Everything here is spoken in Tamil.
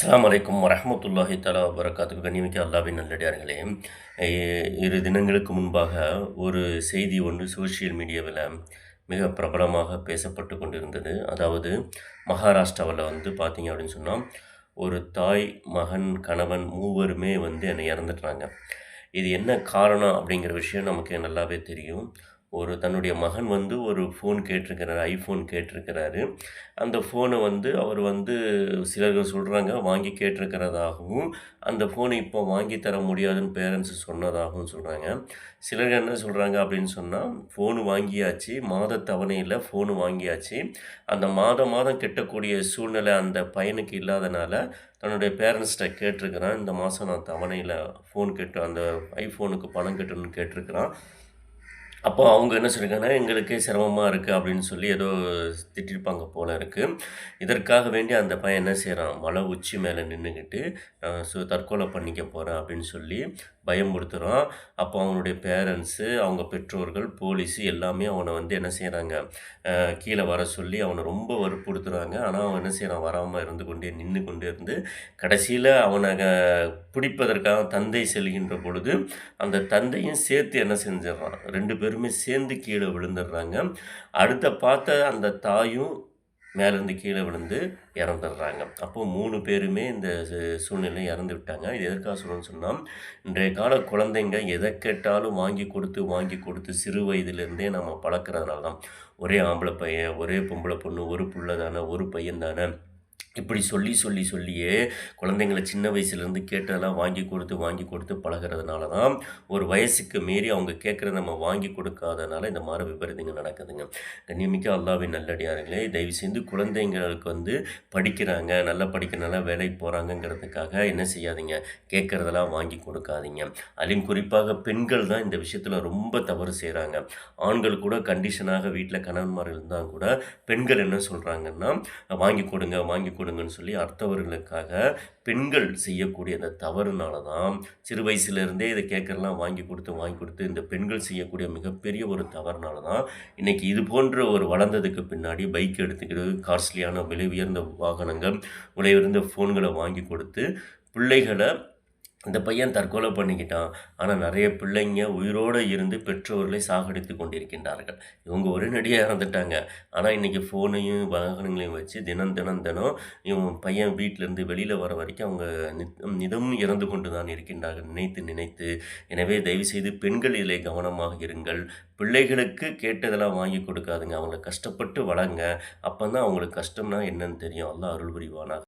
அஸ்ஸலாமு அலைக்கும் வரஹ்மத்துல்லாஹி தஆலா வபரகாத்துஹு. கண்ணியமிக்க அல்லாஹ்வின் நல்லடியார்களே, இரு தினங்களுக்கு முன்பாக ஒரு செய்தி ஒன்று சோஷியல் மீடியாவில மிக பிரபலமாக பேசப்பட்டு கொண்டிருந்தது. அதாவது மகாராஷ்டிராவுல பார்த்தீங்க அப்படின்னு சொன்னா, ஒரு தாய், மகன், கணவன் மூவருமே இறந்துட்டாங்க. இது என்ன காரணம் அப்படிங்கிற விஷயம் நமக்கு நல்லாவே தெரியும். தன்னுடைய மகன் ஒரு ஃபோன் கேட்டிருக்கிறாரு. ஐஃபோன் கேட்டிருக்கிறாரு. அந்த ஃபோன அவர் சிலர்கள் சொல்றாங்க வாங்கி கேட்டிருக்கிறதாகவும், அந்த ஃபோன இப்போ வாங்கி தர முடியாதுன்னு பேரண்ட்ஸ் சொன்னதாகவும் சொல்றாங்க. சிலர் என்ன சொல்றாங்க அப்படின்னு சொன்னா, ஃபோன் வாங்கியாச்சு, மாத தவணையில ஃபோன் வாங்கியாச்சு. அந்த மாதம் மாதம் கட்டக்கூடிய சூழ்நிலை அந்த பையனுக்கு இல்லாதனால, தன்னுடைய பேரண்ட்ஸ்ட்ட கேட்டிருக்கிறான். இந்த மாதம் நான் தவணையில ஃபோன் கட்ட அந்த ஐஃபோனுக்கு பணம் கட்டணும்னு கேட்டிருக்கிறான். அப்போ அவங்க என்ன சொல்லியிருக்காங்கன்னா, "எங்களுக்கே சிரமமா இருக்கு" அப்படின்னு சொல்லி ஏதோ திட்டியிருப்பாங்க போல இருக்கு. இதற்காக வேண்டி அந்த பையன் என்ன செய்றான், மலை உச்சி மேல நின்னுகிட்டு, தற்கொலை பண்ணிக்க போறேன் அப்படின்னு சொல்லி பயமுறுத்துறான். அப்போ அவனுடைய பேரண்ட்ஸு, அவங்க பெற்றோர்கள், போலீஸு எல்லாமே அவன என்ன செய்றாங்க, கீழ வர சொல்லி அவன ரொம்ப வற்புறுத்துறாங்க. ஆனா அவன் என்ன செய்றான், வராம இருந்து கொண்டே நின்னு கொண்டே இருந்து, கடைசியில அவன பிடிப்பதற்காக தந்தை செல்கின்ற பொழுது, அந்த தந்தையும் சேர்த்து என்ன செஞ்சிடுறான், 2 பேருமே சேர்ந்து கீழ விழுந்துடுறாங்க. அடுத்த பார்த்த அந்த தாயும் மேலேருந்து கீழ விழுந்து இறந்துடுறாங்க. அப்போ 3 பேருமே இந்த சூழ்நிலையில இறந்து விட்டாங்க. இது எதற்காக சொல்றேன்னு சொன்னா, இன்றைய கால குழந்தைங்க எத கேட்டாலும் வாங்கி கொடுத்து, வாங்கி கொடுத்து சிறு வயதிலிருந்தே நம்ம பழக்கிறதுனால தான். ஒரே ஆம்பள பையன், ஒரே பொம்பள பொண்ணு, ஒரு புள்ள தானே, ஒரு பையன் தானே, இப்படி சொல்லி சொல்லி சொல்லியே குழந்தைங்கள சின்ன வயசுலேருந்து கேட்டதெல்லாம் வாங்கி கொடுத்து வாங்கி கொடுத்து பழகுறதுனால தான் ஒரு வயசுக்கு மீறி அவங்க கேட்குறத நம்ம வாங்கி கொடுக்காதனால இந்த மாதிரி விபரீதங்கள் நடக்குதுங்க. கண்ணியமிக்க அல்லாஹ்வின் நல்லடியார்களே, தயவு செய்து குழந்தைங்களுக்கு படிக்கிறாங்க, நல்லா படிக்கிறனால வேலைக்கு போகிறாங்கங்கிறதுக்காக என்ன செய்யாதீங்க, கேட்குறதெல்லாம் வாங்கி கொடுக்காதீங்க. அதிலும் குறிப்பாக பெண்கள் தான் இந்த விஷயத்தில் ரொம்ப தவறு செய்கிறாங்க. ஆண்கள் கூட கண்டிஷனாக வீட்டில் கணவன்மார்கள் இருந்தால் கூட பெண்கள் என்ன சொல்கிறாங்கன்னா, வாங்கி கொடுங்க வாங்கி கொடுங்கன்னு சொல்லி அடுத்தவர்களுக்காக பெண்கள் செய்யக்கூடிய அந்த தவறுனால தான் சிறு வயசுலேருந்தே இதை கேட்குறலாம் வாங்கி கொடுத்து வாங்கி கொடுத்து இந்த பெண்கள் செய்யக்கூடிய மிகப்பெரிய ஒரு தவறுனால தான் இன்றைக்கி இது போன்ற ஒரு வளர்ந்ததுக்கு பின்னாடி பைக் எடுத்துக்கிட்டு காஸ்ட்லியான விலை உயர்ந்த வாகனங்கள், விலை உயர்ந்த ஃபோன்களை வாங்கி கொடுத்து பிள்ளைகளை இந்த பையன் தற்கொலை பண்ணிக்கிட்டான். ஆனா நெறைய பிள்ளைங்க உயிரோடு இருந்து பெற்றோர்களை சாகடித்து கொண்டிருக்கின்றார்கள். இவங்க உடனடியா இறந்துட்டாங்க. ஆனா இன்னைக்கு ஃபோனையும், வாகனங்களையும் வச்சு தினம் தினம் தினம் இவன் பையன் வீட்டிலேருந்து வெளியில வர வரைக்கும் அவங்க நிதமும் இறந்து கொண்டு தான் இருக்கின்றார்கள் நினைத்து நினைத்து. எனவே தயவுசெய்து பெண்கள் இதிலே கவனமாக இருங்கள். பிள்ளைகளுக்கு கேட்டதெல்லாம் வாங்கி கொடுக்காதீங்க. அவங்கள கஷ்டப்பட்டு வளங்க. அப்பதான் அவங்களுக்கு கஷ்டம்னா என்னன்னு தெரியும். அல்லாஹ் அருள் புரிவானாக.